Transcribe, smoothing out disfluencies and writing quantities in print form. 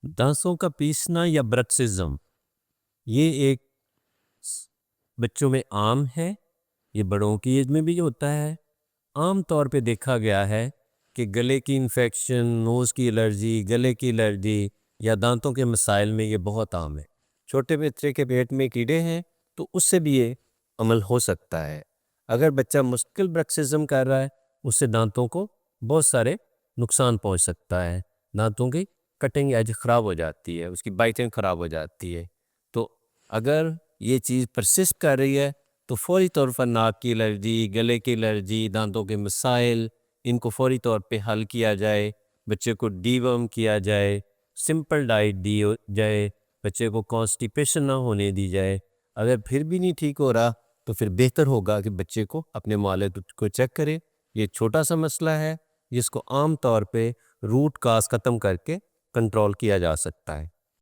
दांतों का पीसना या ब्रक्सिज्म ये एक बच्चों में आम है, ये बड़ों की एज में भी होता है। आम तौर पे देखा गया है कि गले की इन्फेक्शन, नोज़ की एलर्जी, गले की एलर्जी या दांतों के मसाइल में ये बहुत आम है। छोटे बच्चे के पेट में कीड़े हैं तो उससे भी ये अमल हो सकता है। अगर बच्चा मुश्किल ब्रक्सिज्म कर रहा है, उससे दांतों को बहुत सारे नुकसान पहुंच सकता है। दांतों की कटिंग एज ख़राब हो जाती है, उसकी बाइटिंग ख़राब हो जाती है। तो अगर ये चीज़ परसिस्ट कर रही है तो फौरी तौर पर नाक की एलर्जी, गले की एलर्जी, दांतों के मसाइल, इनको फौरी तौर पे हल किया जाए। बच्चे को डीवर्म किया जाए, सिंपल डाइट दी जाए, बच्चे को कॉन्स्टिपेशन ना होने दी जाए। अगर फिर भी नहीं ठीक हो रहा तो फिर बेहतर होगा कि बच्चे को अपने मालिक को चेक करें। ये छोटा सा मसला है जिसको आम तौर पे रूट काज ख़त्म करके कंट्रोल किया जा सकता है।